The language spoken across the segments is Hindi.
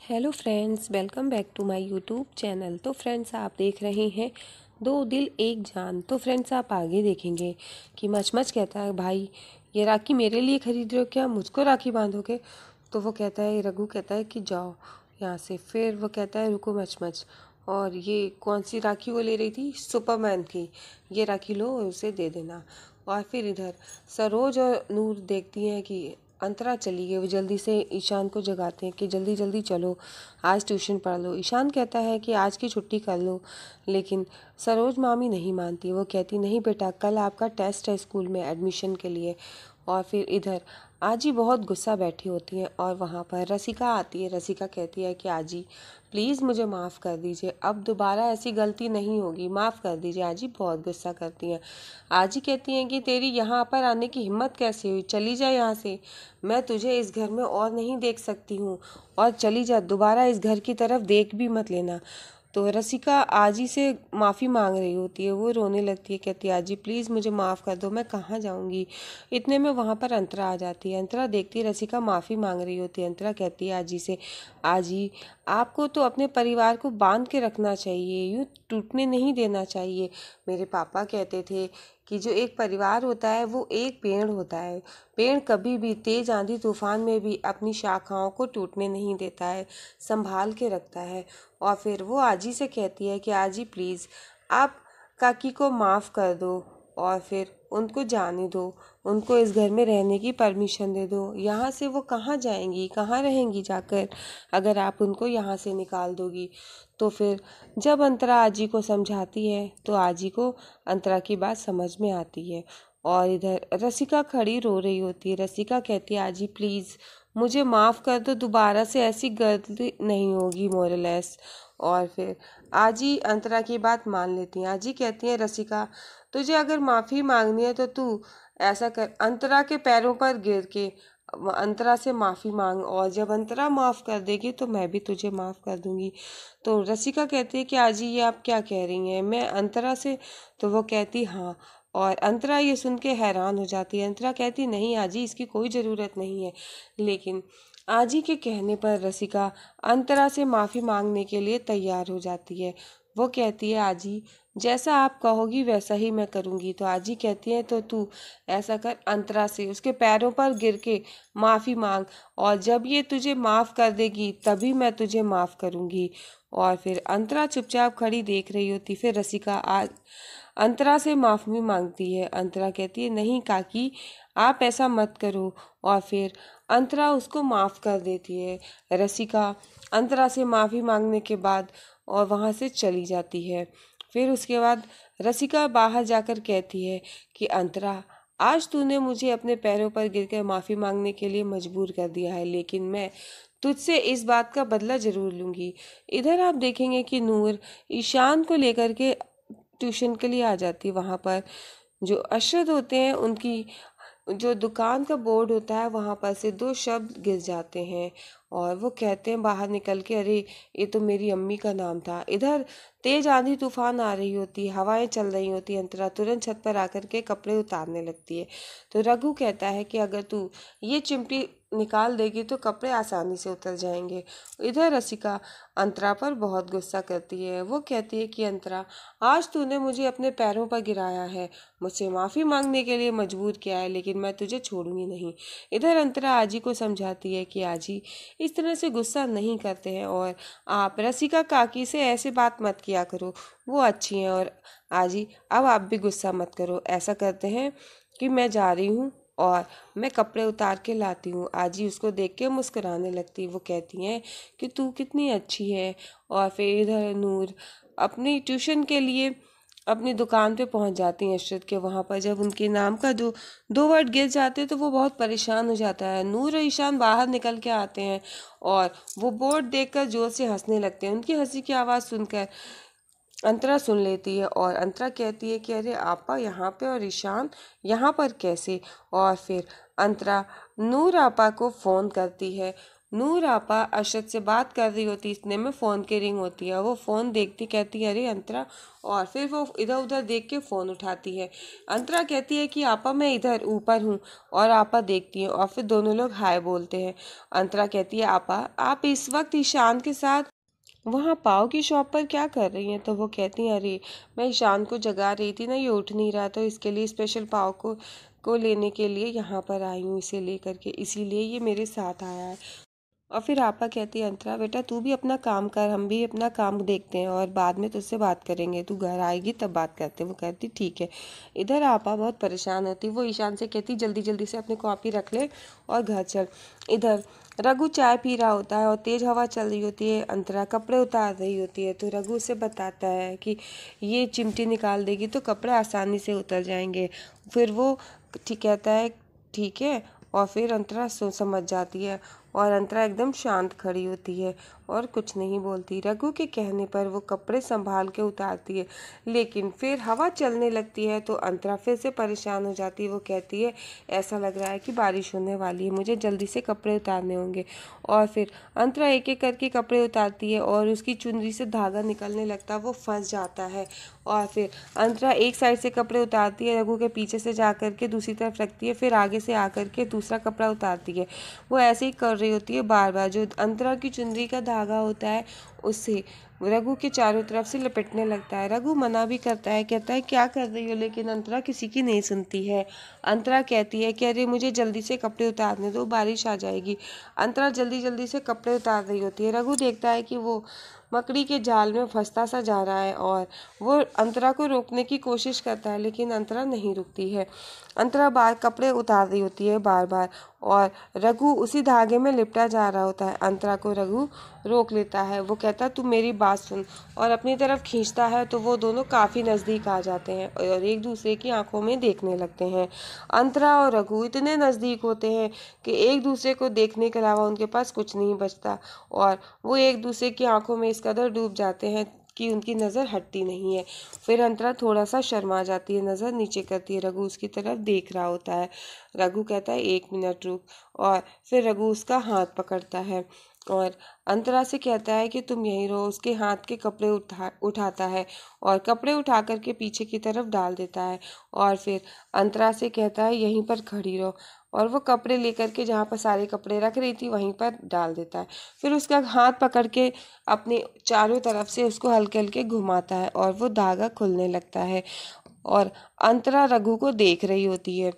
Hello friends, welcome back to my YouTube channel. तो फ्रेंड्स, आप देख रहे हैं दो दिल एक जान। तो फ्रेंड्स, आप आगे देखेंगे कि मचमच कहता है, भाई ये राखी मेरे लिए खरीद रहे हो क्या, मुझको राखी बांधोगे? तो वो कहता है, रघु कहता है कि जाओ यहाँ से। फिर वो कहता है, रुको मचमच, और ये कौन सी राखी वो ले रही थी? सुपरमैन की। ये राखी लो और उसे दे देना। और फिर इधर सरोज और नूर देखती हैं कि अंतरा चली गई। वो जल्दी से ईशान को जगाते हैं कि जल्दी जल्दी चलो, आज ट्यूशन पढ़ लो। ईशान कहता है कि आज की छुट्टी कर लो, लेकिन सरोज मामी नहीं मानती। वो कहती, नहीं बेटा, कल आपका टेस्ट है स्कूल में एडमिशन के लिए। और फिर इधर आजी बहुत गुस्सा बैठी होती हैं और वहाँ पर रसिका आती है। रसिका कहती है कि आजी प्लीज़ मुझे माफ़ कर दीजिए, अब दोबारा ऐसी गलती नहीं होगी, माफ़ कर दीजिए। आजी बहुत गुस्सा करती हैं। आजी कहती हैं कि तेरी यहाँ पर आने की हिम्मत कैसे हुई, चली जा यहाँ से, मैं तुझे इस घर में और नहीं देख सकती हूँ, और चली जा, दोबारा इस घर की तरफ देख भी मत लेना। तो रसिका आजी से माफ़ी मांग रही होती है। वो रोने लगती है, कहती है, आजी प्लीज़ मुझे माफ़ कर दो, मैं कहाँ जाऊँगी। इतने में वहाँ पर अंतरा आ जाती है। अंतरा देखती है रसिका माफ़ी मांग रही होती है। अंतरा कहती है आजी से, आजी आपको तो अपने परिवार को बांध के रखना चाहिए, यूँ टूटने नहीं देना चाहिए। मेरे पापा कहते थे कि जो एक परिवार होता है वो एक पेड़ होता है। पेड़ कभी भी तेज आंधी तूफान में भी अपनी शाखाओं को टूटने नहीं देता है, संभाल के रखता है। और फिर वो आजी से कहती है कि आजी प्लीज़ आप काकी को माफ़ कर दो, और फिर उनको जाने दो, उनको इस घर में रहने की परमिशन दे दो। यहाँ से वो कहाँ जाएंगी, कहाँ रहेंगी जाकर, अगर आप उनको यहाँ से निकाल दोगी। तो फिर जब अंतरा आजी को समझाती है तो आजी को अंतरा की बात समझ में आती है। और इधर रसिका खड़ी रो रही होती है। रसिका कहती है, आजी प्लीज़ मुझे माफ़ कर दो, दोबारा से ऐसी गलती नहीं होगी, मोरलेस। और फिर आजी अंतरा की बात मान लेती हैं। आजी कहती हैं, रसिका तुझे अगर माफ़ी मांगनी है तो तू ऐसा कर, अंतरा के पैरों पर गिर के अंतरा से माफ़ी मांग, और जब अंतरा माफ़ कर देगी तो मैं भी तुझे माफ़ कर दूंगी। तो रसिका कहती है कि आजी ये आप क्या कह रही हैं, मैं अंतरा से? तो वो कहती हाँ। और अंतरा ये सुन के हैरान हो जाती है। अंतरा कहती, नहीं आजी, इसकी कोई ज़रूरत नहीं है। लेकिन आजी के कहने पर रसिका अंतरा से माफ़ी मांगने के लिए तैयार हो जाती है। वो कहती है, आजी जैसा आप कहोगी वैसा ही मैं करूँगी। तो आजी कहती है, तो तू ऐसा कर, अंतरा से उसके पैरों पर गिर के माफ़ी मांग, और जब ये तुझे माफ़ कर देगी तभी मैं तुझे माफ़ करूँगी। और फिर अंतरा चुपचाप खड़ी देख रही होती। फिर रसिका अंतरा से माफ़ी मांगती है। अंतरा कहती है, नहीं काकी, आप ऐसा मत करो। और फिर अंतरा उसको माफ़ कर देती है। रसिका अंतरा से माफ़ी मांगने के बाद और वहाँ से चली जाती है। फिर उसके बाद रसिका बाहर जाकर कहती है कि अंतरा, आज तूने मुझे अपने पैरों पर गिरकर माफ़ी मांगने के लिए मजबूर कर दिया है, लेकिन मैं तुझसे इस बात का बदला ज़रूर लूँगी। इधर आप देखेंगे कि नूर ईशान को लेकर के ट्यूशन के लिए आ जाती। वहाँ पर जो अशरद होते हैं, उनकी जो दुकान का बोर्ड होता है वहाँ पर से दो शब्द गिर जाते हैं, और वो कहते हैं बाहर निकल के, अरे ये तो मेरी अम्मी का नाम था। इधर तेज आंधी तूफान आ रही होती है, हवाएं चल रही होती है। अंतरा तुरंत छत पर आकर के कपड़े उतारने लगती है। तो रघु कहता है कि अगर तू ये चिमटी निकाल देगी तो कपड़े आसानी से उतर जाएंगे। इधर रसिका अंतरा पर बहुत गुस्सा करती है। वो कहती है कि अंतरा, आज तूने मुझे अपने पैरों पर गिराया है, मुझसे माफ़ी मांगने के लिए मजबूर किया है, लेकिन मैं तुझे छोड़ूंगी नहीं। इधर अंतरा आजी को समझाती है कि आजी इस तरह से गुस्सा नहीं करते हैं, और आप रसिका काकी से ऐसे बात मत किया करो, वो अच्छी हैं। और आजी अब आप भी गुस्सा मत करो, ऐसा करते हैं कि मैं जा रही हूँ और मैं कपड़े उतार के लाती हूँ। आजी उसको देख के मुस्कुराने लगती। वो कहती हैं कि तू कितनी अच्छी है। और फिर इधर नूर अपनी ट्यूशन के लिए अपनी दुकान पे पहुंच जाती हैं इशरत के वहाँ पर। जब उनके नाम का जो दो वर्ड गिर जाते हैं तो वो बहुत परेशान हो जाता है। नूर और ईशान बाहर निकल के आते हैं और वो बोर्ड देखकर जोर से हंसने लगते हैं। उनकी हंसी की आवाज़ सुनकर अंतरा सुन लेती है, और अंतरा कहती है कि अरे आपा यहाँ पे और ईशान यहाँ पर कैसे। और फिर अंतरा नूर आपा को फ़ोन करती है। नूर आपा अरशद से बात कर रही होती, इतने में फ़ोन की रिंग होती है। वो फ़ोन देखती कहती है अरे अंतरा, और फिर वो इधर उधर देख के फ़ोन उठाती है। अंतरा कहती है कि आपा मैं इधर ऊपर हूँ, और आपा देखती है और फिर दोनों लोग हाय बोलते हैं। अंतरा कहती है आपा आप इस वक्त ईशान के साथ वहाँ पाव की शॉप पर क्या कर रही हैं? तो वो कहती हैं अरे मैं ईशान को जगा रही थी ना, ये उठ नहीं रहा, तो इसके लिए स्पेशल पाव को लेने के लिए यहाँ पर आई हूँ, इसे लेकर के, इसीलिए ये मेरे साथ आया है। और फिर आपा कहती है अंतरा बेटा तू भी अपना काम कर, हम भी अपना काम देखते हैं और बाद में तुझसे बात करेंगे, तू घर आएगी तब बात करते हैं। वो कहती ठीक है। इधर आपा बहुत परेशान होती, वो ईशान से कहती जल्दी जल्दी से अपनी कॉपी रख ले और घर चल। इधर रघु चाय पी रहा होता है और तेज हवा चल रही होती है। अंतरा कपड़े उतार रही होती है, तो रघु उसे बताता है कि ये चिमटी निकाल देगी तो कपड़े आसानी से उतर जाएंगे। फिर वो ठीक कहता है ठीक है, और फिर अंतरा समझ जाती है और अंतरा एकदम शांत खड़ी होती है और कुछ नहीं बोलती। रघु के कहने पर वो कपड़े संभाल के उतारती है, लेकिन फिर हवा चलने लगती है तो अंतरा फिर से परेशान हो जाती है। वो कहती है ऐसा लग रहा है कि बारिश होने वाली है, मुझे जल्दी से कपड़े उतारने होंगे। और फिर अंतरा एक एक करके कपड़े उतारती है और उसकी चुनरी से धागा निकलने लगता है, वो फंस जाता है। और फिर अंतरा एक साइड से कपड़े उतारती है, रघु के पीछे से जा करके दूसरी तरफ रखती है, फिर आगे से आकर के दूसरा कपड़ा उतारती है। वो ऐसे ही कर रही होती है बार बार। जो अंतरा की चुनरी का धागा होता है उससे रघु के चारों तरफ से लपेटने लगता है। रघु मना भी करता है, कहता है क्या कर रही हो, लेकिन अंतरा किसी की नहीं सुनती है। अंतरा कहती है कि अरे मुझे जल्दी से कपड़े उतारने दो, बारिश आ जाएगी। अंतरा जल्दी जल्दी से कपड़े उतार रही होती है। रघु देखता है कि वो मकड़ी के जाल में फंसता सा जा रहा है और वो अंतरा को रोकने की कोशिश करता है, लेकिन अंतरा नहीं रुकती है। अंतरा बार कपड़े उतार रही होती है बार बार, और रघु उसी धागे में लिपटा जा रहा होता है। अंतरा को रघु रोक लेता है। वो कहता तू मेरी बात सुन, और अपनी तरफ खींचता है तो वो दोनों काफ़ी नज़दीक आ जाते हैं और एक दूसरे की आंखों में देखने लगते हैं। अंतरा और रघु इतने नज़दीक होते हैं कि एक दूसरे को देखने के अलावा उनके पास कुछ नहीं बचता, और वो एक दूसरे की आंखों में इस कदर डूब जाते हैं कि उनकी नज़र हटती नहीं है। फिर अंतरा थोड़ा सा शर्मा जाती है, नज़र नीचे करती है, रघु उसकी तरफ देख रहा होता है। रघु कहता है 1 मिनट रुक, और फिर रघु उसका हाथ पकड़ता है और अंतरा से कहता है कि तुम यहीं रहो। उसके हाथ के कपड़े उठाता है और कपड़े उठा करके पीछे की तरफ डाल देता है, और फिर अंतरा से कहता है यहीं पर खड़ी रहो, और वो कपड़े लेकर के जहाँ पर सारे कपड़े रख रही थी वहीं पर डाल देता है। फिर उसका हाथ पकड़ के अपने चारों तरफ से उसको हल्के हल्के घुमाता है और वो धागा खुलने लगता है, और अंतरा रघु को देख रही होती है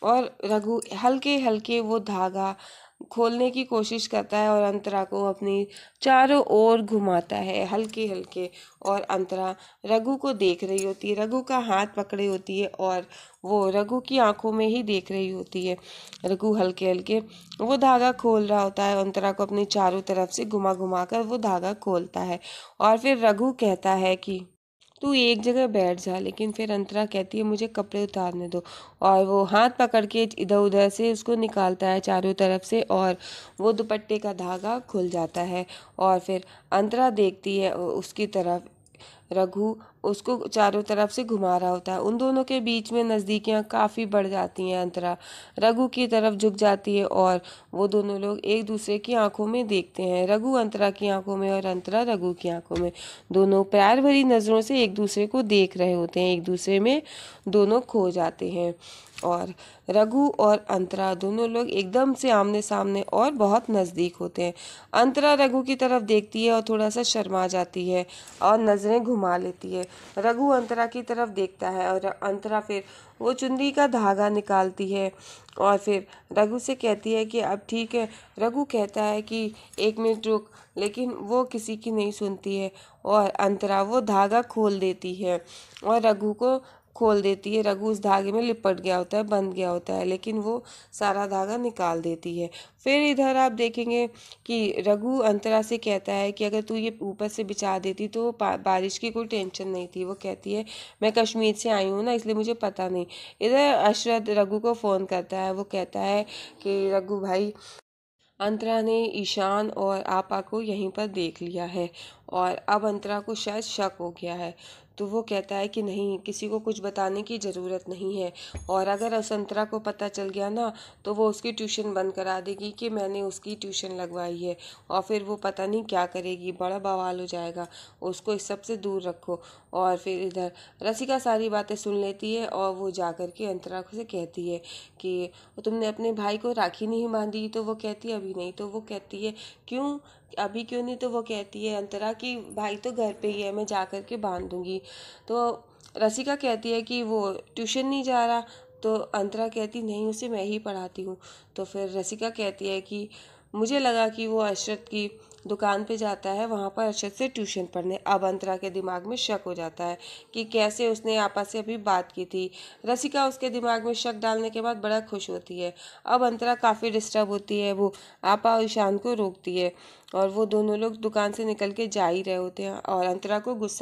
और रघु हल्के हल्के वो धागा खोलने की कोशिश करता है और अंतरा को अपनी चारों ओर घुमाता है हल्के हल्के, और अंतरा रघु को देख रही होती है, रघु का हाथ पकड़े होती है और वो रघु की आंखों में ही देख रही होती है। रघु हल्के हल्के वो धागा खोल रहा होता है, अंतरा को अपनी चारों तरफ से घुमा घुमा कर वो धागा खोलता है, और फिर रघु कहता है कि तू एक जगह बैठ जा, लेकिन फिर अंतरा कहती है मुझे कपड़े उतारने दो, और वो हाथ पकड़ के इधर उधर से उसको निकालता है चारों तरफ से, और वो दुपट्टे का धागा खुल जाता है। और फिर अंतरा देखती है उसकी तरफ, रघु उसको चारों तरफ से घुमा रहा होता है। उन दोनों के बीच में नज़दीकियाँ काफ़ी बढ़ जाती हैं। अंतरा रघु की तरफ झुक जाती है और वो दोनों लोग एक दूसरे की आंखों में देखते हैं, रघु अंतरा की आंखों में और अंतरा रघु की आंखों में। दोनों प्यार भरी नज़रों से एक दूसरे को देख रहे होते हैं, एक दूसरे में दोनों खो जाते हैं, और रघु और अंतरा दोनों लोग एकदम से आमने सामने और बहुत नज़दीक होते हैं। अंतरा रघु की तरफ देखती है और थोड़ा सा शर्मा जाती है और नज़रें घुमा लेती है। रघु अंतरा की तरफ देखता है और अंतरा फिर वो चुनरी का धागा निकालती है और फिर रघु से कहती है कि अब ठीक है। रघु कहता है कि 1 मिनट रुक, लेकिन वो किसी की नहीं सुनती है और अंतरा वो धागा खोल देती है और रघु को खोल देती है। रघु उस धागे में लिपट गया होता है, बंध गया होता है, लेकिन वो सारा धागा निकाल देती है। फिर इधर आप देखेंगे कि रघु अंतरा से कहता है कि अगर तू ये ऊपर से बिछा देती तो बारिश की कोई टेंशन नहीं थी। वो कहती है मैं कश्मीर से आई हूँ ना, इसलिए मुझे पता नहीं। इधर अशरद रघु को फ़ोन करता है, वो कहता है कि रघु भाई, अंतरा ने ईशान और आपा को यहीं पर देख लिया है और अब अंतरा को शायद शक हो गया है। तो वो कहता है कि नहीं, किसी को कुछ बताने की ज़रूरत नहीं है, और अगर उस अंतरा को पता चल गया ना तो वो उसकी ट्यूशन बंद करा देगी कि मैंने उसकी ट्यूशन लगवाई है, और फिर वो पता नहीं क्या करेगी, बड़ा बवाल हो जाएगा। उसको इस सब से दूर रखो। और फिर इधर रसिका सारी बातें सुन लेती है और वो जा कर के अंतरा से कहती है कि तुमने अपने भाई को राखी नहीं बांधी। तो वो कहती है अभी नहीं। तो वो कहती है क्यों, अभी क्यों नहीं। तो वो कहती है अंतरा कि भाई तो घर पे ही है, मैं जा कर के बांध दूंगी। तो रसिका कहती है कि वो ट्यूशन नहीं जा रहा। तो अंतरा कहती नहीं, उसे मैं ही पढ़ाती हूँ। तो फिर रसिका कहती है कि मुझे लगा कि वो अशरत की दुकान पे जाता है, वहाँ पर अशरत से ट्यूशन पढ़ने। अब अंतरा के दिमाग में शक हो जाता है कि कैसे उसने आपस से अभी बात की थी। रसिका उसके दिमाग में शक डालने के बाद बड़ा खुश होती है। अब अंतरा काफ़ी डिस्टर्ब होती है, वो आपा और ईशान को रोकती है, और वो दोनों लोग दुकान से निकल के जा ही रहे होते हैं, और अंतरा को गुस्सा